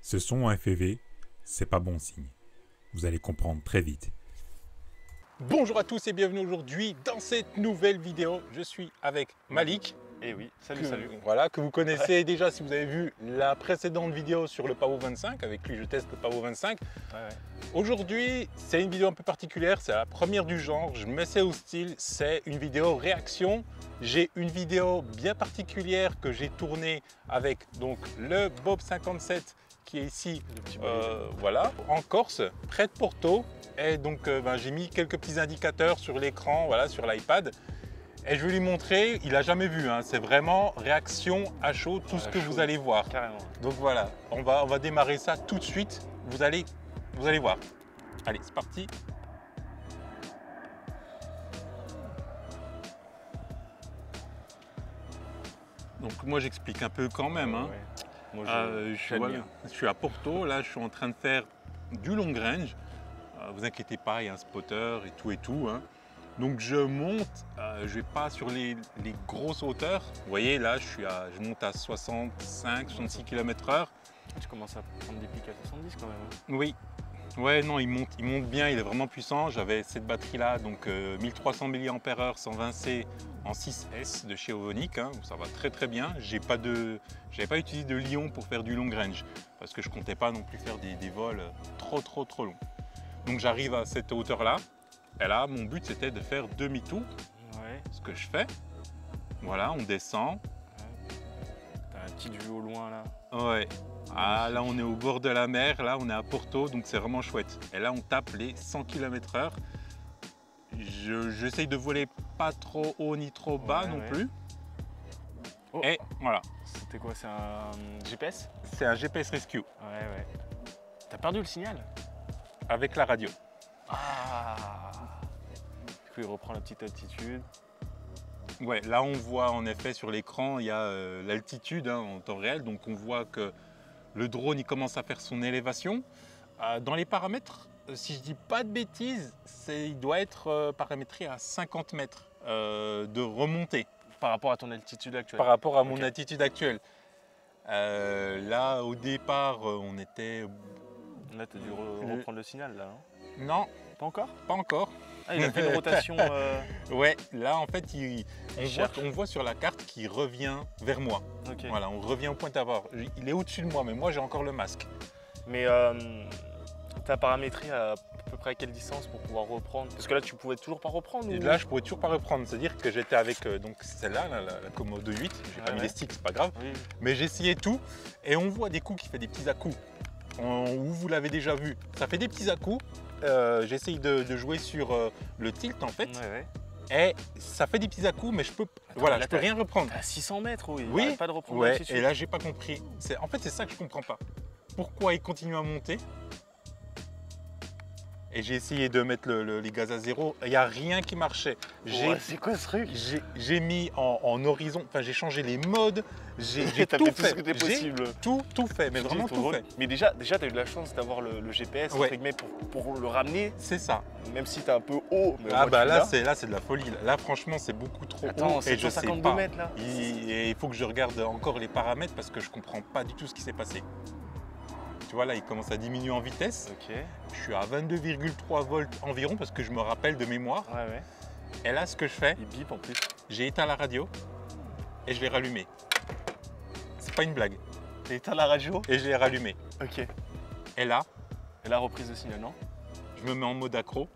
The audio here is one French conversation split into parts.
Ce son FPV, c'est pas bon signe. Vous allez comprendre très vite. Bonjour à tous et bienvenue aujourd'hui dans cette nouvelle vidéo. Je suis avec Malik. Et oui, salut. Voilà, que vous connaissez déjà si vous avez vu la précédente vidéo sur le Pavo 25. Avec lui, je teste le Pavo 25. Aujourd'hui, c'est une vidéo un peu particulière. C'est la première du genre. Je me sais au style. C'est une vidéo réaction. J'ai une vidéo bien particulière que j'ai tournée avec donc le Bob 57 qui est ici, voilà, en Corse, près de Porto. Et donc, j'ai mis quelques petits indicateurs sur l'écran, voilà, sur l'iPad. Et je vais lui montrer, il n'a jamais vu, hein, c'est vraiment réaction à chaud, tout ce que vous allez voir. Carrément. Donc voilà, on va démarrer ça tout de suite, vous allez voir. Allez, c'est parti. Donc moi j'explique un peu quand même. Hein. Ouais. Moi, je suis à Porto, là je suis en train de faire du long range. Vous inquiétez pas, il y a un spotter et tout. Hein. Donc je monte, je vais pas sur les grosses hauteurs. Vous voyez là, je monte à 65-66 km/h. Tu commences à prendre des pics à 70 quand même. Hein. Oui, ouais, non, il monte bien, il est vraiment puissant. J'avais cette batterie là, donc 1300 mAh 120C en 6S de chez Ovonic. Hein, ça va très bien. J'avais pas utilisé de Lyon pour faire du long range parce que je comptais pas non plus faire des vols trop longs. Donc j'arrive à cette hauteur là. Et là, mon but c'était de faire demi-tour, ce que je fais. Voilà, on descend. Ouais. T'as un petit vue au loin là. Ouais. Ah, là, on est au bord de la mer, là, on est à Porto, donc c'est vraiment chouette. Et là, on tape les 100 km/h. J'essaye de voler pas trop haut ni trop bas non plus. Oh. Et voilà. C'était quoi? C'est un GPS? C'est un GPS Rescue. Ouais. T'as perdu le signal? Avec la radio. Ah. Du coup, il reprend la petite altitude. Ouais, là on voit en effet sur l'écran, il y a l'altitude en temps réel. Donc on voit que le drone il commence à faire son élévation. Dans les paramètres, si je dis pas de bêtises, il doit être paramétré à 50 mètres de remontée. Par rapport à ton altitude actuelle? Par rapport à mon altitude actuelle. Là au départ, on était... Là, tu as dû reprendre le signal, là, hein? Non. Pas encore? Pas encore. Ah, il a fait une rotation... Ouais, là, en fait, on voit sur la carte qu'il revient vers moi. Okay. Voilà, on revient au point d'abord. Il est au-dessus de moi, mais moi, j'ai encore le masque. Mais tu as paramétré à peu près à quelle distance pour pouvoir reprendre? Parce que là, tu pouvais toujours pas reprendre? Et là, je pouvais toujours pas reprendre. C'est-à-dire que j'étais avec donc celle-là, la Komodo 8. J'ai pas mis les sticks, c'est pas grave. Oui. Mais j'ai essayé tout. Et on voit des coups qui fait des petits à-coups. Où vous l'avez déjà vu. Ça fait des petits à-coups. J'essaye de jouer sur le tilt en fait. Ouais. Et ça fait des petits à-coups, mais je peux rien reprendre. À 600 mètres, oui. Oui, pas de reprendre. Ouais, et là, j'ai pas compris. En fait, c'est ça que je comprends pas. Pourquoi il continue à monter? Et j'ai essayé de mettre les gaz à zéro. Il n'y a rien qui marchait. C'est quoi ce truc? J'ai mis en horizon, enfin j'ai changé les modes, j'ai tout fait. Tout ce que t'es possible. Tout fait, mais vraiment tout fait. Mais déjà tu as eu de la chance d'avoir le GPS entre guillemets, pour le ramener. C'est ça. Même si tu es un peu haut. Mais là c'est de la folie. Là franchement c'est beaucoup trop haut. Et je sais pas. Mètres, là. Il faut que je regarde encore les paramètres parce que je comprends pas du tout ce qui s'est passé. Tu vois là, il commence à diminuer en vitesse. Ok. Je suis à 22,3 volts environ parce que je me rappelle de mémoire. Ouais. Et là, ce que je fais, il bip en plus. J'ai éteint la radio et je l'ai rallumée. C'est pas une blague. T'as éteint la radio? Et je l'ai rallumée. Ok. Et là, reprise de signal, non? Je me mets en mode accro.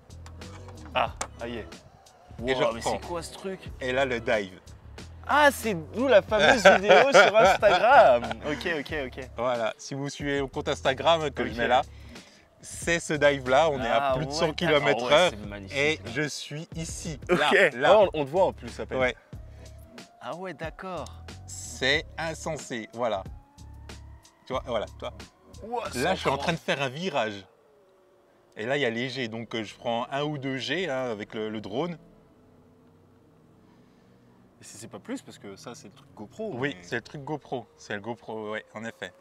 Ah, y est. Et je mais c'est quoi ce truc? Et là, le dive. Ah, c'est d'où la fameuse vidéo sur Instagram. Ok. Voilà, si vous suivez au compte Instagram que je mets là, c'est ce dive là, on est à plus de 100 km/h et je suis ici. Là. Oh, on te voit en plus à peine. Ouais. Ah ouais, d'accord. C'est insensé, voilà. Tu vois, voilà, toi. Wow, là, je suis en train de faire un virage. Et là, il y a les G, donc je prends 1 ou 2 G hein, avec le drone. Et c'est pas plus parce que ça c'est le truc GoPro. Oui, c'est le truc GoPro. C'est le GoPro, ouais, en effet.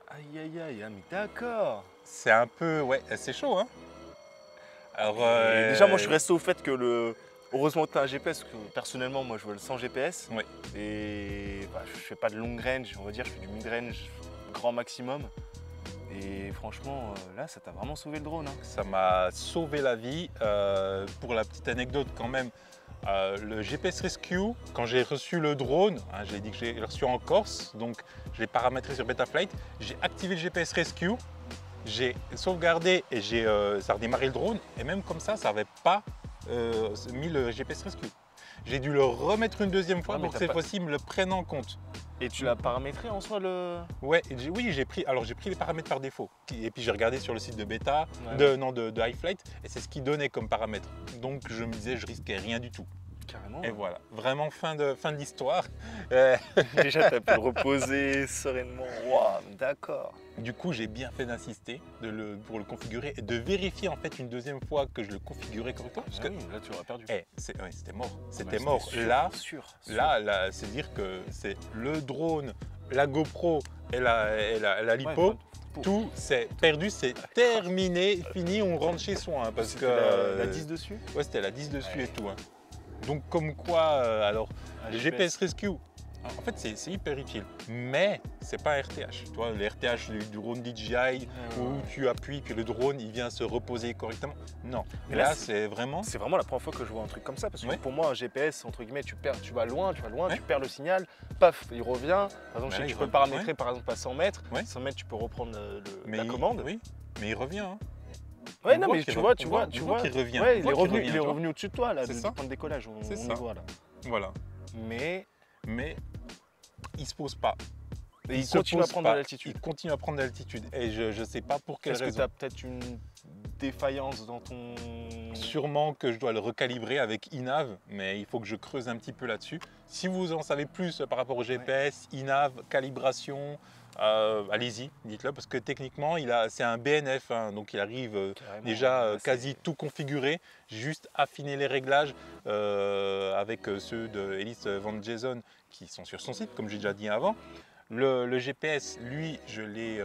Aïe, mais d'accord. C'est un peu, ouais, c'est chaud, hein. Alors, déjà, moi je suis resté au fait que heureusement que tu as un GPS, parce que personnellement, moi, je vole sans GPS. Ouais. Et bah, je fais pas de long range, on va dire, je fais du mid-range grand maximum. Et franchement, là, ça t'a vraiment sauvé le drone. Hein. Ça m'a sauvé la vie. Pour la petite anecdote quand même, le GPS Rescue, quand j'ai reçu le drone, hein, j'ai dit que j'ai reçu en Corse, donc je l'ai paramétré sur Betaflight, j'ai activé le GPS Rescue, j'ai sauvegardé et ça a redémarré le drone, et même comme ça n'avait pas mis le GPS Rescue. J'ai dû le remettre une deuxième fois pour que cette fois-ci, il me le prenne en compte. Et tu l'as paramétré en soi le... Ouais, oui, j'ai pris les paramètres par défaut. Et puis j'ai regardé sur le site de Beta, de iFlight, et c'est ce qu'il donnait comme paramètre. Donc je me disais, je risquais rien du tout. Carrément. Et voilà, vraiment fin de l'histoire. Déjà, tu as pu le reposer sereinement. Waouh, d'accord. Du coup, j'ai bien fait d'insister pour le configurer et de vérifier en fait une deuxième fois que je le configurais correctement. Parce que oui, là, tu aurais perdu. C'était mort. C'était bah, mort. Sûr. Là, c'est dire que c'est le drone, la GoPro et la lipo. Tout c'est perdu, c'est terminé, fini, on rentre chez soi. Hein, parce que la 10 dessus. Ouais, c'était la 10 dessus et tout. Hein. Donc comme quoi, alors, les GPS Rescue, en fait c'est hyper utile, mais c'est pas un RTH. Tu vois, les RTH du drone DJI où tu appuies que le drone il vient se reposer correctement. Non, mais là c'est vraiment... C'est vraiment la première fois que je vois un truc comme ça, parce que pour moi un GPS, entre guillemets, tu vas loin, tu perds le signal, paf, il revient. Par exemple, je sais que tu peux le paramétrer par exemple à 100 mètres, 100 mètres tu peux reprendre la commande. Oui, mais il revient. Hein. Ouais, non, mais tu vois, qu'il revient. Ouais, il est revenu au-dessus de toi, là, du point de décollage, on y voit là. Voilà. Mais il se pose pas. Et il continue à prendre de l'altitude. Il continue à prendre de l'altitude. Et je sais pas pour quelle raison. Est-ce que tu as peut-être une défaillance dans ton... Sûrement que je dois le recalibrer avec Inav, mais il faut que je creuse un petit peu là-dessus. Si vous en savez plus par rapport au GPS, Inav, calibration, allez-y, dites-le, parce que techniquement, c'est un BNF, hein, donc il arrive déjà quasi tout configuré. J'ai juste affiné les réglages avec ceux de Ellis Van Jason qui sont sur son site, comme j'ai déjà dit avant. Le GPS, lui, je l'ai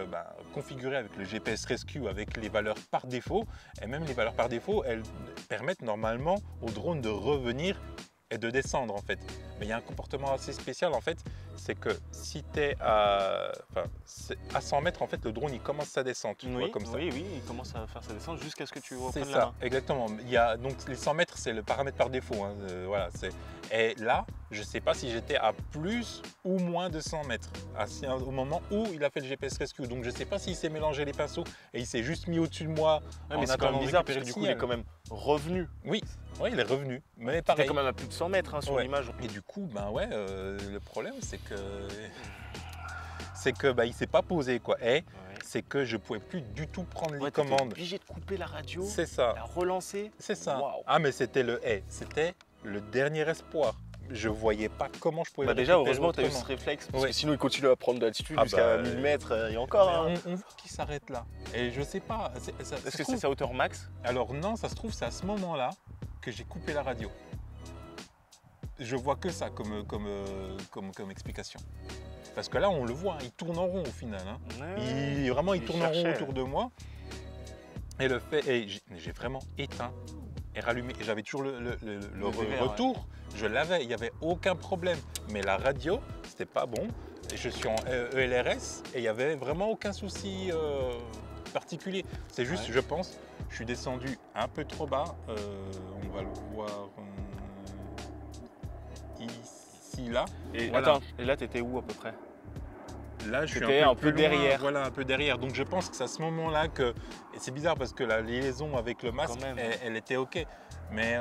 configuré avec le GPS Rescue avec les valeurs par défaut. Et même les valeurs par défaut, elles permettent normalement au drone de revenir et de descendre en fait. Mais il y a un comportement assez spécial en fait, c'est que si tu es à 100 mètres, en fait, le drone il commence sa descente, tu vois, comme ça. Oui, il commence à faire sa descente jusqu'à ce que tu reprennes la main. C'est ça, exactement. Donc les 100 mètres, c'est le paramètre par défaut. Hein, voilà, et là, je ne sais pas si j'étais à plus ou moins de 100 mètres au moment où il a fait le GPS Rescue. Donc je ne sais pas s'il s'est mélangé les pinceaux et il s'est juste mis au-dessus de moi. Mais c'est quand même bizarre parce que du coup, il est quand même revenu. Oui, il est revenu. Mais pareil. Il est quand même à plus de 100 mètres sur l'image. Et du coup, le problème, c'est que il s'est pas posé quoi. C'est que je pouvais plus du tout prendre les commandes. Obligé de couper la radio. C'est ça. La relancer. C'est ça. Wow. Ah mais c'était le dernier espoir. Je voyais pas comment je pouvais le déjà heureusement tu as eu ce réflexe parce que sinon il continue à prendre de l'altitude jusqu'à 1000 mètres et encore. Hein. On voit qu'il s'arrête là. Et je sais pas. Est-ce que c'est sa hauteur max? Alors non, ça se trouve c'est à ce moment-là que j'ai coupé la radio. Je vois que ça comme explication. Parce que là, on le voit, il tourne en rond au final. Hein. Il tourne en rond autour de moi. Et j'ai vraiment éteint et rallumé. Et j'avais toujours le retour. Ouais. Je l'avais, il n'y avait aucun problème. Mais la radio, c'était pas bon. Et je suis en ELRS et il n'y avait vraiment aucun souci particulier. C'est juste, je pense, je suis descendu un peu trop bas. On va le voir ici, là. Et voilà. Attends, et là, tu étais où à peu près? Là, je suis un peu derrière. Voilà, un peu derrière. Donc, je pense que c'est à ce moment-là que... Et c'est bizarre parce que la liaison avec le masque, elle était OK. Mais...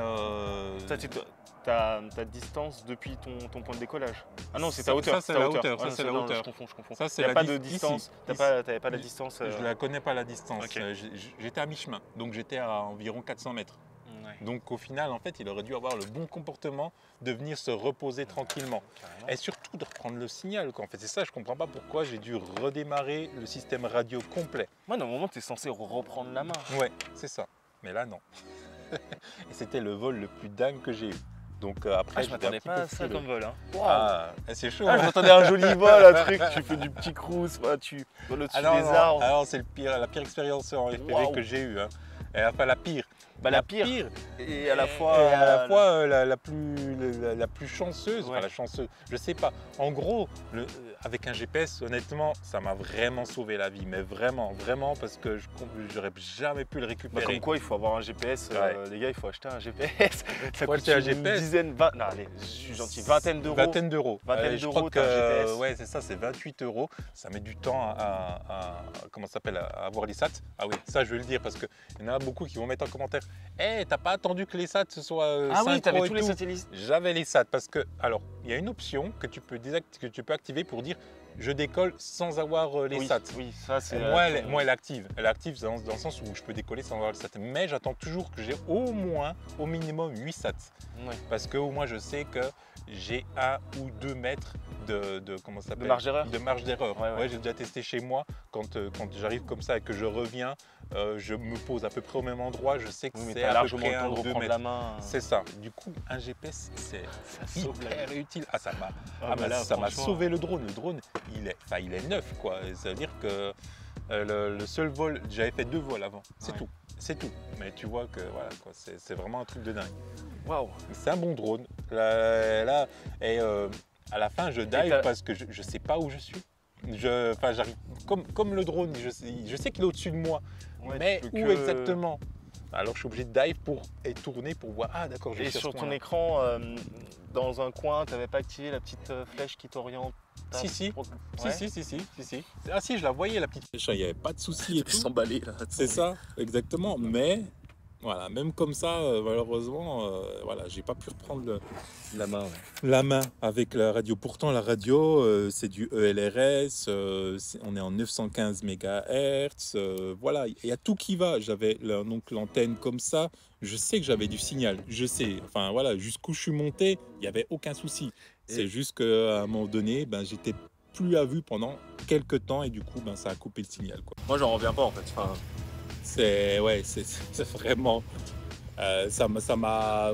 Ta distance depuis ton point de décollage. Ah non, c'est ta hauteur. Ça, c'est la hauteur. Ça, c'est la hauteur. Je confonds. Ça, c'est la pas de distance. T'avais pas la distance. Je la connais pas, la distance. Okay. J'étais à mi-chemin. Donc, j'étais à environ 400 mètres. Ouais. Donc, au final, en fait, il aurait dû avoir le bon comportement de venir se reposer tranquillement. Carrément. Et surtout de reprendre le signal. En fait, c'est ça, je comprends pas pourquoi j'ai dû redémarrer le système radio complet. Ouais, normalement, tu es censé reprendre la main. Ouais, c'est ça. Mais là, non. Et c'était le vol le plus dingue que j'ai eu. Donc après, je m'attendais pas à ça comme vol. Hein. Wow. Ah, c'est chaud. Je m'attendais à un joli vol, un truc. Tu fais du petit cruise, tu voles au-dessus des arbres. Alors c'est la pire expérience en FPV que j'ai eue. Hein. Et enfin la pire. la pire. Et à la fois, la plus chanceuse, enfin la chanceuse, je sais pas. En gros, avec un GPS, honnêtement, ça m'a vraiment sauvé la vie, mais vraiment, vraiment, parce que j'aurais jamais pu le récupérer. Comme quoi, il faut avoir un GPS, les gars, il faut acheter un GPS. Ça coûte un GPS. Dizaine, 20, non, allez, je suis gentil, vingtaine d'euros. Vingtaine d'euros. Je crois que ouais, c'est ça, c'est 28 €. Ça met du temps comment ça s'appelle, à avoir les SAT. Ah oui, ça, je vais le dire parce qu'il y en a beaucoup qui vont mettre en commentaire. T'as pas attendu que les SAT soient ah oui, t'avais tous les satellites. J'avais les SAT parce que, alors, il y a une option que tu peux activer pour dire je décolle sans avoir les SAT. Oui, ça c'est. Moi, elle est active. Elle est active dans le sens où je peux décoller sans avoir les SAT. Mais j'attends toujours que j'ai au minimum 8 SAT. Oui. Parce que au moins je sais que j'ai 1 ou 2 mètres comment ça s'appelle ? De marge d'erreur. Ouais, j'ai déjà testé chez moi. Quand j'arrive comme ça et que je reviens, je me pose à peu près au même endroit. Je sais que c'est à peu près 1 ou 2 mètres. C'est ça. Du coup, un GPS, c'est hyper utile. Ah, ça m'a sauvé le drone. Le drone, il est neuf, quoi. Ça veut dire que le seul vol, j'avais fait 2 vols avant. C'est tout. Mais tu vois que voilà, c'est vraiment un truc de dingue. Waouh. C'est un bon drone. Là, à la fin, je dive parce que je sais pas où je suis. J'arrive comme le drone, je sais qu'il est au-dessus de moi, mais où exactement? Alors je suis obligé de dive et tourner pour voir. Ah d'accord, je suis sur ton écran, dans un coin, tu n'avais pas activé la petite flèche qui t'oriente? Si. Ah si, je la voyais la petite flèche, il n'y avait pas de souci et tout. S'emballer là. C'est ça, exactement. Mais voilà, même comme ça, malheureusement, voilà, j'ai pas pu reprendre la main avec la radio. Pourtant, la radio, c'est du ELRS, on est en 915 MHz, voilà, il y a tout qui va. J'avais donc l'antenne comme ça, je sais que j'avais du signal, je sais. Enfin voilà, jusqu'où je suis monté, il n'y avait aucun souci. C'est juste qu'à un moment donné, j'étais plus à vue pendant quelques temps et du coup, ça a coupé le signal, quoi. Moi, j'en reviens pas en fait. Enfin... C'est vraiment ça m'a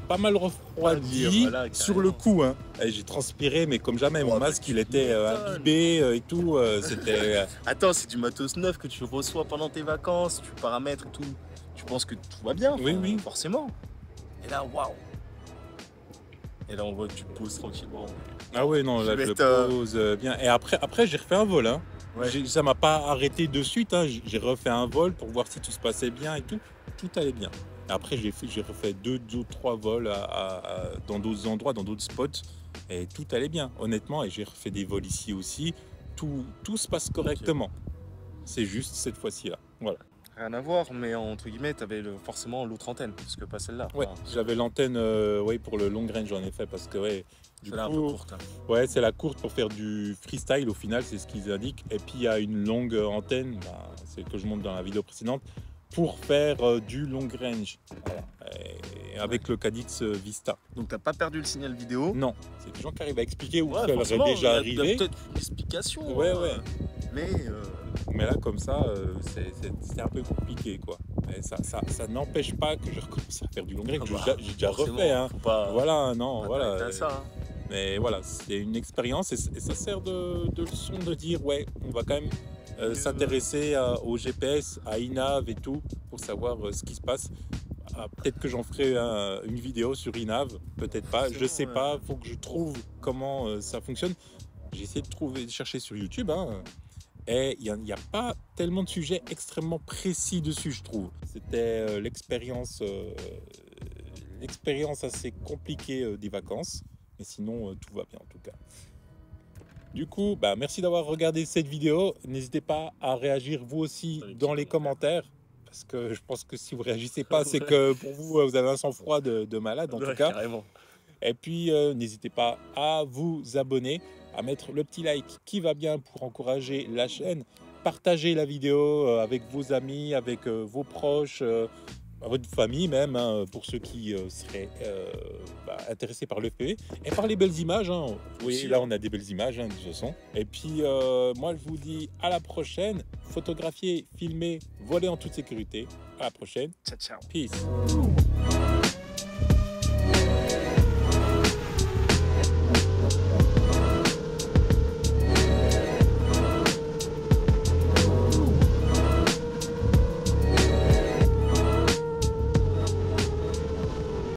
pas mal refroidi sur le coup, hein. J'ai transpiré mais comme jamais, mon masque il était imbibé et tout, c'était Attends, c'est du matos neuf que tu reçois pendant tes vacances, tu paramètres et tout, tu penses que tout va bien, oui, forcément. Et là, waouh. Et là on voit que tu poses tranquillement. Ah oui, non, là je le pose bien. Et après j'ai refait un vol, hein. Ça m'a pas arrêté de suite, hein. J'ai refait un vol pour voir si tout se passait bien et tout allait bien. Après j'ai refait 2 ou 3 vols dans d'autres endroits, dans d'autres spots et tout allait bien, honnêtement. Et j'ai refait des vols ici aussi, tout se passe correctement. C'est juste cette fois-ci là, voilà. Rien à voir, mais entre guillemets, tu avais forcément l'autre antenne, parce que pas celle-là. Ouais, j'avais l'antenne pour le long range, en effet, parce que du coup, un peu courte. Ouais, c'est la courte pour faire du freestyle au final, c'est ce qu'ils indiquent. Et puis il y a une longue antenne, c'est que je montre dans la vidéo précédente, pour faire du long range, voilà. Et avec le Cadix Vista. Donc t'as pas perdu le signal vidéo? Non, c'est des gens qui arrivent à expliquer où ça leur est déjà arrivé. Il y a peut-être une explication. Ouais. Mais là, comme ça, c'est un peu compliqué, quoi. Mais ça n'empêche pas que je recommence à faire du long range. J'ai déjà refait, hein. Voilà, non, voilà. Ça, hein. Mais voilà, c'est une expérience et ça sert de leçon de dire, on va quand même s'intéresser au GPS, à Inav et tout, pour savoir ce qui se passe. Peut-être que j'en ferai une vidéo sur Inav, peut-être pas, je sais pas, faut que je trouve comment ça fonctionne. J'ai essayé de chercher sur YouTube, hein. Et il n'y a pas tellement de sujets extrêmement précis dessus, je trouve. C'était l'expérience assez compliquée des vacances. Mais sinon, tout va bien en tout cas. Du coup, merci d'avoir regardé cette vidéo. N'hésitez pas à réagir vous aussi dans les commentaires. Parce que je pense que si vous ne réagissez pas, c'est que pour vous, vous avez un sang-froid de malade en tout cas. Carrément. Et puis, n'hésitez pas à vous abonner, à mettre le petit like qui va bien pour encourager la chaîne. Partagez la vidéo avec vos amis, avec vos proches, votre famille même, hein, pour ceux qui seraient intéressés par le FPV et par les belles images, hein. Vous voyez, là on a des belles images, hein, de toute façon. Et puis moi je vous dis à la prochaine. Photographier, filmer, voler en toute sécurité. À la prochaine. Ciao. Peace.